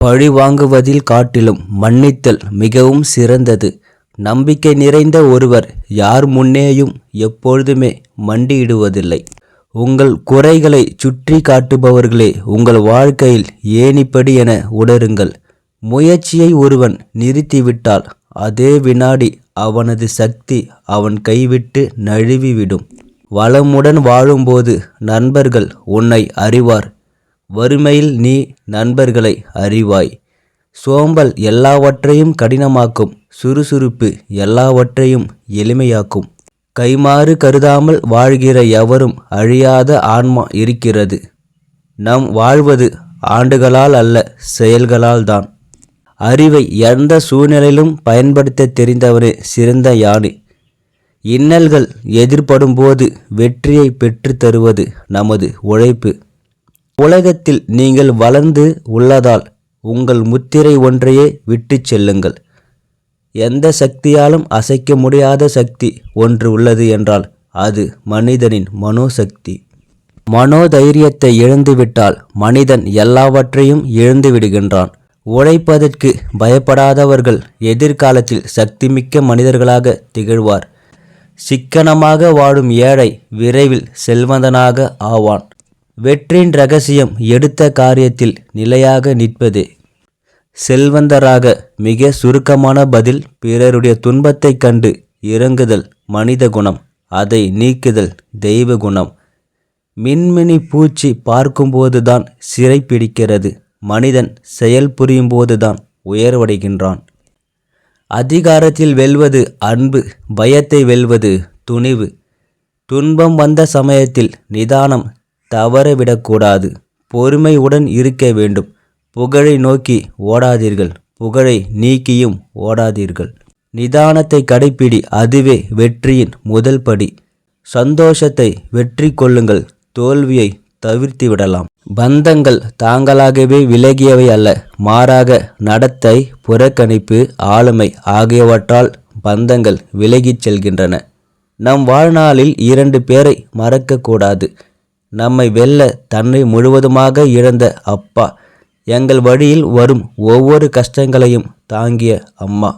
பழி வாங்குவதில் காட்டிலும் மன்னித்தல் மிகவும் சிறந்தது. நம்பிக்கை நிறைந்த ஒருவர் யார் முன்னேயும் எப்பொழுதுமே மண்டியிடுவதில்லை. உங்கள் குறைகளை சுற்றி காட்டுபவர்களே உங்கள் வாழ்க்கையில் ஏணிப்படி என உணருங்கள். முயற்சியை ஒருவன் நிறுத்திவிட்டால் அதே வினாடி அவனது சக்தி அவன் கைவிட்டு நழுவிவிடும். வளமுடன் வாழும்போது நண்பர்கள் உன்னை அறிவார். வறுமையில் நீ நண்பர்களை அறிவாய். சோம்பல் எல்லாவற்றையும் கடினமாக்கும், சுறுசுறுப்பு எல்லாவற்றையும் எளிமையாக்கும். கைமாறு கருதாமல் வாழ்கிற எவரும் அழியாத ஆன்மா இருக்கிறது. நம் வாழ்வது ஆண்டுகளால் அல்ல, செயல்களால் தான். அறிவை எந்த சூழ்நிலையிலும் பயன்படுத்த தெரிந்தவனே சிறந்த யானை. இன்னல்கள் எதிர்படும் போது வெற்றியை பெற்று தருவது நமது உழைப்பு. உலகத்தில் நீங்கள் வளர்ந்து உள்ளதால் உங்கள் முத்திரை ஒன்றையே விட்டு செல்லுங்கள். எந்த சக்தியாலும் அசைக்க முடியாத சக்தி ஒன்று உள்ளது என்றால் அது மனிதனின் மனோசக்தி. மனோதைரியத்தை இழந்துவிட்டால் மனிதன் எல்லாவற்றையும் இழந்து விடுகின்றான். உழைப்பதற்கு பயப்படாதவர்கள் எதிர்காலத்தில் சக்திமிக்க மனிதர்களாக திகழ்வார். சிக்கனமாக வாழும் ஏழை விரைவில் செல்வந்தனாக ஆவான். வெற்றியின் ரகசியம் எடுத்த காரியத்தில் நிலையாக நிற்பதே. செல்வந்தராக மிக சுருக்கமான பதில்: பிறருடைய துன்பத்தை கண்டு இறங்குதல் மனித குணம், அதை நீக்குதல் தெய்வ குணம். மின்மினி பூச்சி பார்க்கும்போதுதான் சிறை பிடிக்கிறது, மனிதன் செயல் புரியும் போதுதான் உயர்வடைகின்றான். அதிகாரத்தில் வெல்வது அன்பு, பயத்தை வெல்வது துணிவு. துன்பம் வந்த சமயத்தில் நிதானம் தவறவிடக்கூடாது. பொறுமையுடன் இருக்க வேண்டும். புகழை நோக்கி ஓடாதீர்கள், புகழை நீக்கியும் ஓடாதீர்கள். நிதானத்தை கடைப்பிடி, அதுவே வெற்றியின் முதல் படி. சந்தோஷத்தை வெற்றி கொள்ளுங்கள், தோல்வியை தவிர்த்து விடலாம். பந்தங்கள் தாங்களாகவே விலகியவை அல்ல, மாறாக நடத்தை, புறக்கணிப்பு, ஆளுமை ஆகியவற்றால் பந்தங்கள் விலகிச் செல்கின்றன. நம் வாழ்நாளில் 2 பேரை மறக்கக்கூடாது. நம்மை வெல்ல தன்னை முழுவதுமாக இழந்த அப்பா, எங்கள் வழியில் வரும் ஒவ்வொரு கஷ்டங்களையும் தாங்கிய அம்மா.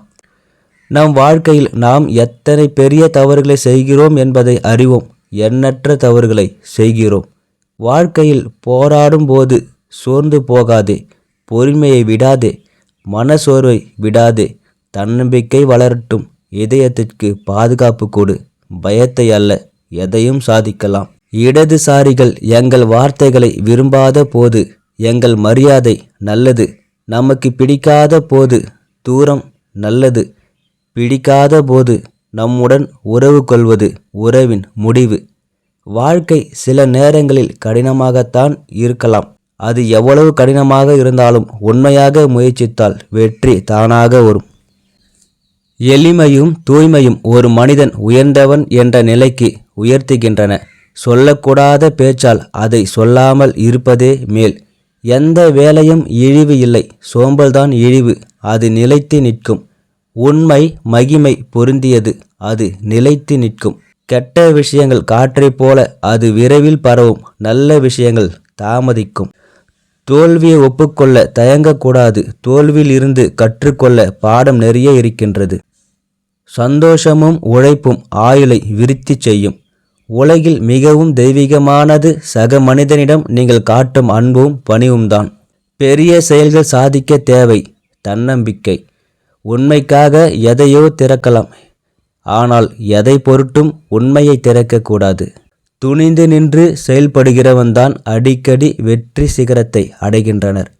நம் வாழ்க்கையில் நாம் எத்தனை பெரிய தவறுகளை செய்கிறோம் என்பதை அறிவோம். எண்ணற்ற தவறுகளை செய்கிறோம். வாழ்க்கையில் போராடும் போது சோர்ந்து போகாதே, பொறுமையை விடாதே, மனசோர்வை விடாதே. தன்னம்பிக்கை வளரட்டும். இதயத்திற்கு பாதுகாப்பு கொடு. பயத்தை அல்ல, எதையும் சாதிக்கலாம். இடதுசாரிகள் எங்கள் வார்த்தைகளை விரும்பாத போது எங்கள் மரியாதை நல்லது. நமக்கு பிடிக்காத போது தூரம் நல்லது. பிடிக்காத போது நம்முடன் உறவு கொள்வது உறவின் முடிவு. வாழ்க்கை சில நேரங்களில் கடினமாகத்தான் இருக்கலாம். அது எவ்வளவு கடினமாக இருந்தாலும் உண்மையாக முயற்சித்தால் வெற்றி தானாக வரும். எளிமையும் தூய்மையும் ஒரு மனிதன் உயர்ந்தவன் என்ற நிலைக்கு உயர்த்துகின்றன. சொல்லக்கூடாத பேச்சால் அதை சொல்லாமல் இருப்பதே மேல். எந்த வேலையும் இழிவு இல்லை, சோம்பல்தான் இழிவு. அது நிலைத்து நிற்கும். உண்மை மகிமை பொருந்தியது, அது நிலைத்து நிற்கும். கெட்ட விஷயங்கள் காற்றைப் போல, அது விரைவில் பரவும். நல்ல விஷயங்கள் தாமதிக்கும். தோல்வியை ஒப்புக்கொள்ள தயங்கக்கூடாது. தோல்வியில் இருந்து கற்றுக்கொள்ள பாடம் நிறைய இருக்கின்றது. சந்தோஷமும் உழைப்பும் ஆயுளை விருத்தி செய்யும். உலகில் மிகவும் தெய்வீகமானது சக மனிதனிடம் நீங்கள் காட்டும் அன்பும் பணிவும்தான். பெரிய செயல்கள் சாதிக்க தேவை தன்னம்பிக்கை. உண்மைக்காக எதையோ திறக்கலாம், ஆனால் எதை பொருட்டும் உண்மையை திறக்கக்கூடாது. துணிந்து நின்று செயல்படுகிறவன்தான் அடிக்கடி வெற்றி சிகரத்தை அடைகின்றனர்.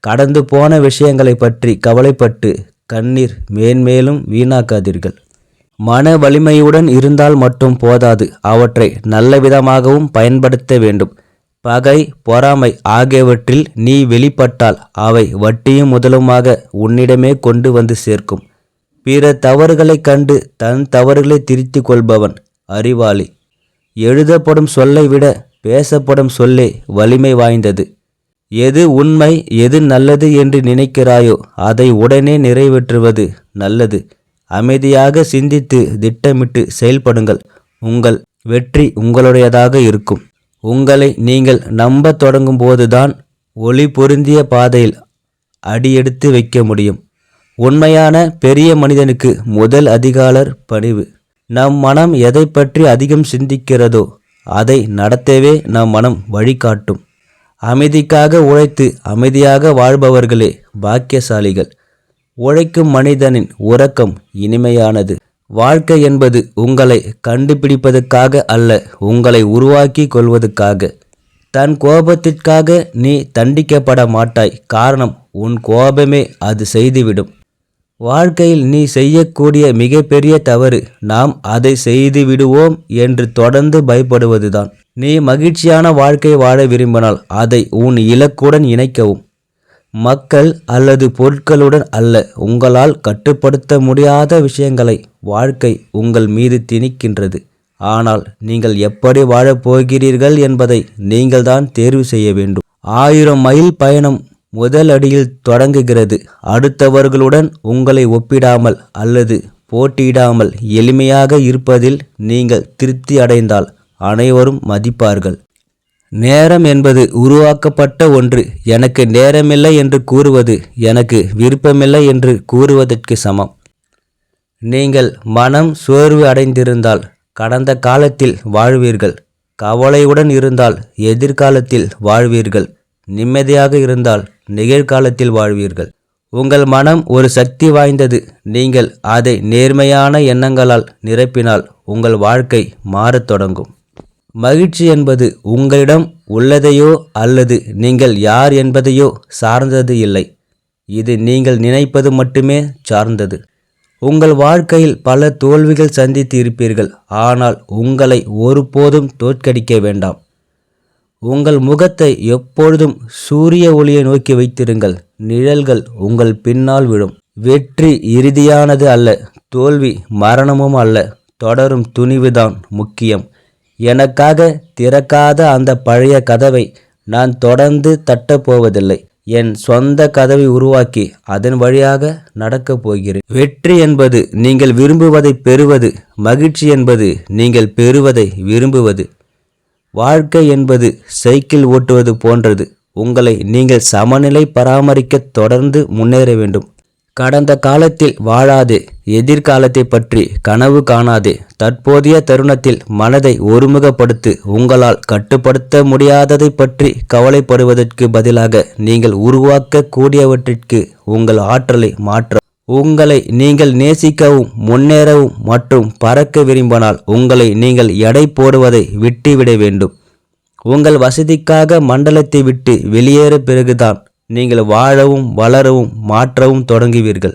கடந்து போன விஷயங்களை பற்றி கவலைப்பட்டு கண்ணீர் மேன்மேலும் வீணாக்காதீர்கள். மன வலிமையுடன் இருந்தால் மட்டும் போதாது, அவற்றை நல்ல விதமாகவும் பயன்படுத்த வேண்டும். பகை, பொறாமை ஆகியவற்றில் நீ வெளிப்பட்டால் அவை வட்டியும் முதலுமாக உன்னிடமே கொண்டு வந்து சேர்க்கும். பிற தவறுகளை கண்டு தன் தவறுகளை திருத்திக் கொள்பவன் அறிவாளி. எழுதப்படும் சொல்லை விட பேசப்படும் சொல்லே வலிமை வாய்ந்தது. எது உண்மை, எது நல்லது என்று நினைக்கிறாயோ அதை உடனே நிறைவேற்றுவது நல்லது. அமைதியாக சிந்தித்து திட்டமிட்டு செயல்படுங்கள். உங்கள் வெற்றி உங்களுடையதாக இருக்கும். உங்களை நீங்கள் நம்ப தொடங்கும் போதுதான் ஒளி பொருந்திய பாதையில் அடியெடுத்து வைக்க முடியும். உண்மையான பெரிய மனிதனுக்கு முதல் அதிகாரர் பணிவு. நம் மனம் எதை பற்றி அதிகம் சிந்திக்கிறதோ அதை நடத்தவே நம் மனம் வழிகாட்டும். அமைதிக்காக உழைத்து அமைதியாக வாழ்பவர்களே பாக்கியசாலிகள். உழைக்கும் மனிதனின் உறக்கம் இனிமையானது. வாழ்க்கை என்பது உங்களை கண்டுபிடிப்பதற்காக அல்ல, உங்களை உருவாக்கி கொள்வதற்காக. தன் கோபத்திற்காக நீ தண்டிக்கப்பட மாட்டாய். காரணம், உன் கோபமே அது செய்துவிடும். வாழ்க்கையில் நீ செய்யக்கூடிய மிகப்பெரிய தவறு நாம் அதை செய்து விடுவோம் என்று தொடர்ந்து பயப்படுவதுதான். நீ மகிழ்ச்சியான வாழ்க்கை வாழ விரும்பினால் அதை உன் இலக்குடன் இணைக்கவும். மக்கள் அல்லது பொருட்களுடன் அல்ல, உங்களால் கட்டுப்படுத்த முடியாத விஷயங்களை வாழ்க்கை உங்கள் மீது திணிக்கின்றது. ஆனால் நீங்கள் எப்படி வாழப் போகிறீர்கள் என்பதை நீங்கள்தான் தேர்வு செய்ய வேண்டும். 1000 மைல் பயணம் முதல் அடியில் தொடங்குகிறது. அடுத்தவர்களுடன் உங்களை ஒப்பிடாமல் அல்லது போட்டியிடாமல் எளிமையாக இருப்பதில் நீங்கள் திருப்தி அடைந்தால் அனைவரும் மதிப்பார்கள். நேரம் என்பது உருவாக்கப்பட்ட ஒன்று. எனக்கு நேரமில்லை என்று கூறுவது எனக்கு விருப்பமில்லை என்று கூறுவதற்கு சமம். நீங்கள் மனம் சோர்வு அடைந்திருந்தால் கடந்த காலத்தில் வாழ்வீர்கள். கவலையுடன் இருந்தால் எதிர்காலத்தில் வாழ்வீர்கள். நிம்மதியாக இருந்தால் நிகழ்காலத்தில் வாழ்வீர்கள். உங்கள் மனம் ஒரு சக்தி வாய்ந்தது. நீங்கள் அதை நேர்மையான எண்ணங்களால் நிரப்பினால் உங்கள் வாழ்க்கை மாறத் தொடங்கும். மகிழ்ச்சி என்பது உங்களிடம் உள்ளதையோ அல்லது நீங்கள் யார் என்பதையோ சார்ந்தது இல்லை. இது நீங்கள் நினைப்பது மட்டுமே சார்ந்தது. உங்கள் வாழ்க்கையில் பல தோல்விகள் சந்தித்து இருப்பீர்கள். ஆனால் உங்களை ஒருபோதும் தோற்கடிக்க வேண்டாம். உங்கள் முகத்தை எப்பொழுதும் சூரிய ஒளியை நோக்கி வைத்திருங்கள். நிழல்கள் உங்கள் பின்னால் விழும். வெற்றி இறுதியானது அல்ல, தோல்வி மரணமும் அல்ல. தொடரும் துணிவுதான் முக்கியம். எனக்காக திறக்காத அந்த பழைய கதவை நான் தொடர்ந்து தட்டப்போவதில்லை. என் சொந்த கதவை உருவாக்கி அதன் வழியாக நடக்கப் போகிறேன். வெற்றி என்பது நீங்கள் விரும்புவதை பெறுவது. மகிழ்ச்சி என்பது நீங்கள் பெறுவதை விரும்புவது. வாழ்க்கை என்பது சைக்கிள் ஓட்டுவது போன்றது. உங்களை நீங்கள் சமநிலை பராமரிக்க தொடர்ந்து முன்னேற வேண்டும். கடந்த காலத்தில் வாழாதே. எதிர்காலத்தை பற்றி கனவு காணாதே. தற்போதைய தருணத்தில் மனதை ஒருமுகப்படுத்து. உங்களால் கட்டுப்படுத்த முடியாததை பற்றி கவலைப்படுவதற்கு பதிலாக நீங்கள் உருவாக்க கூடியவற்றிற்கு உங்கள் ஆற்றலை மாற்ற. உங்களை நீங்கள் நேசிக்கவும் முன்னேறவும் மற்றும் பறக்க விரும்பினால் உங்களை நீங்கள் எடை போடுவதை விட்டுவிட வேண்டும். உங்கள் வசதிக்காக மண்டலத்தை விட்டு வெளியேற பிறகுதான் நீங்கள் வாழவும் வளரவும் மாற்றவும் தொடங்குவீர்கள்.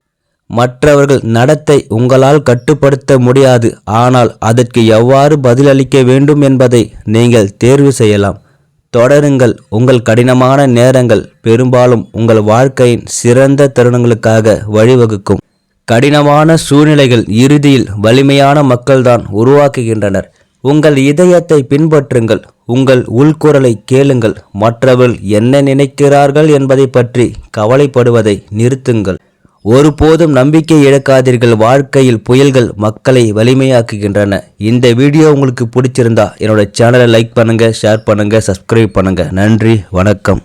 மற்றவர்கள் நடத்தை உங்களால் கட்டுப்படுத்த முடியாது. ஆனால் அதற்கு எவ்வாறு பதிலளிக்க வேண்டும் என்பதை நீங்கள் தேர்வு செய்யலாம். தொடருங்கள். உங்கள் கடினமான நேரங்கள் பெரும்பாலும் உங்கள் வாழ்க்கையின் சிறந்த தருணங்களுக்காக வழிவகுக்கும். கடினமான சூழ்நிலைகள் இறுதியில் வலிமையான மக்கள்தான் உருவாக்குகின்றனர். உங்கள் இதயத்தை பின்பற்றுங்கள். உங்கள் உள்குரலை கேளுங்கள். மற்றவர்கள் என்ன நினைக்கிறார்கள் என்பதை பற்றி கவலைப்படுவதை நிறுத்துங்கள். ஒருபோதும் நம்பிக்கை இழக்காதீர்கள். வாழ்க்கையில் புயல்கள் மக்களை வலிமையாக்குகின்றன. இந்த வீடியோ உங்களுக்கு பிடிச்சிருந்தா என்னோட சேனலை லைக் பண்ணுங்க, ஷேர் பண்ணுங்க, சப்ஸ்கிரைப் பண்ணுங்க. நன்றி, வணக்கம்.